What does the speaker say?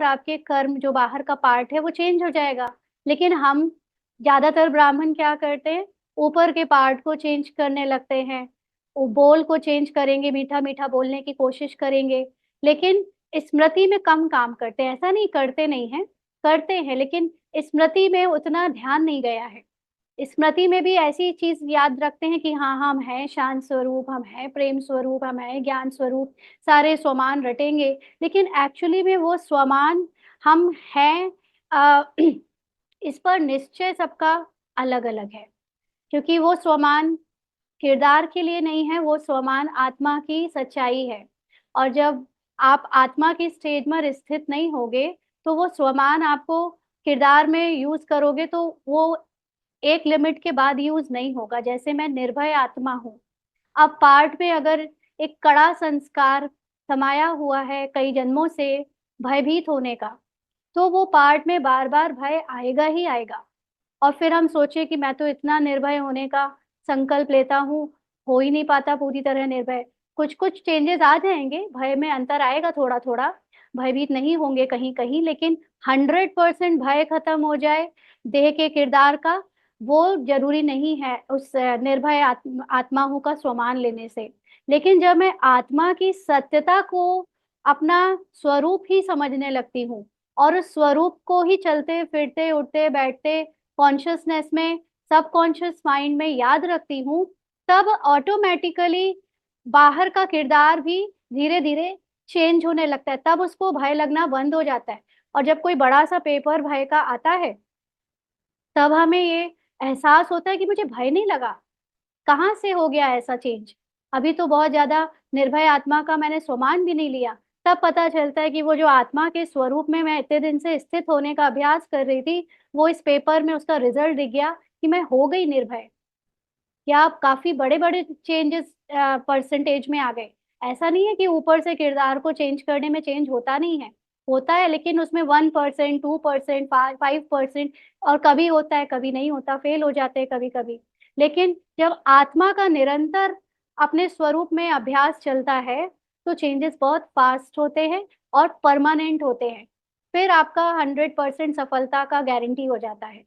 आपके कर्म जो बाहर का पार्ट है वो चेंज हो जाएगा। लेकिन हम ज़्यादातर ब्राह्मण क्या करते हैं, ऊपर के पार्ट को चेंज करने लगते हैं। वो बोल को चेंज करेंगे, मीठा-मीठा बोलने की कोशिश करेंगे, लेकिन स्मृति में कम काम करते हैं। ऐसा नहीं करते नहीं हैं, करते हैं लेकिन स्मृति में उतना ध्यान नहीं गया है। स्मृति में भी ऐसी चीज़ याद रखते हैं कि हाँ, हम हैं शांत स्वरूप, हम हैं प्रेम स्वरूप, हम हैं ज्ञान स्वरूप, सारे स्वमान रटेंगे, लेकिन एक्चुअली में वो स्वमान हम हैं इस पर निश्चय सबका अलग-अलग है। क्योंकि वो स्वमान किरदार के लिए नहीं है, वो स्वमान आत्मा की सच्चाई है। और जब आप आत्मा की स्टेज में स्थित नहीं होगे, तो वो स्वमान आपको किरदार में यूज़ करोगे तो वो एक लिमिट के बाद यूज़ नहीं होगा। जैसे मैं निर्भय आत्मा हूँ, अब पार्ट में अगर एक कड़ा संस्कार समाया हुआ है कई जन्मों से भयभीत होने का, तो वो पार्ट में बार-बार भय आएगा ही आएगा। और फिर हम सोचे कि मैं तो इतना निर्भय होने का संकल्प लेता हूँ, हो ही नहीं पाता पूरी तरह निर्भय। कुछ-कुछ चेंजेस आ जाएँगे, भय में अंतर आएगा थोड़ा-थोड़ा, भयभीत नहीं होंगे कहीं-कहीं, लेकिन 100% भय खत्म हो जाए देह के किरदार का, वो ज़रूरी नहीं है उस निर्भय आत्मा हूँ का स्वमान लेने से। लेकिन जब मैं आत्मा की सत्यता को अपना स्वरूप ही समझने लगती हूँ और उस स्वरूप को ही चलते-फिरते, उठते-बैठते कॉन्शसनेस में, सबकॉन्शियस माइंड में याद रखती हूँ, तब ऑटोमैटिकली बाहर का किरदार भी धीरे-धीरे चेंज होने लगता है, तब उसको भय लगना बंद हो जाता है। और जब कोई बड़ा-सा पेपर भय का आता है, तब हमें ये एहसास होता है कि मुझे भय नहीं लगा, कहाँ से हो गया ऐसा चेंज? अभी तो बहुत ज़्यादा निर्भय आत्मा का मैंने स्वमान भी नहीं लिया। तब पता चलता है कि वो जो आत्मा के स्वरूप में मैं इतने दिन से स्थित होने का अभ्यास कर रही थी, वो इस पेपर में उसका रिज़ल्ट दिख गया कि मैं हो गई निर्भय। या आप काफ़ी बड़े-बड़े चेंजेस परसेंटेज में आ गए। ऐसा नहीं है कि ऊपर से किरदार को चेंज करने में चेंज होता नहीं है। होता है लेकिन उसमें 1%, 2%, 5% और कभी होता है, कभी नहीं होता, फेल हो जाते हैं कभी-कभी। लेकिन जब आत्मा का निरंतर अपने स्वरूप में अभ्यास चलता है, तो चेंजेस बहुत फ़ास्ट होते हैं और परमानेंट होते हैं। फिर आपका 100% सफलता का गारंटी हो जाता है।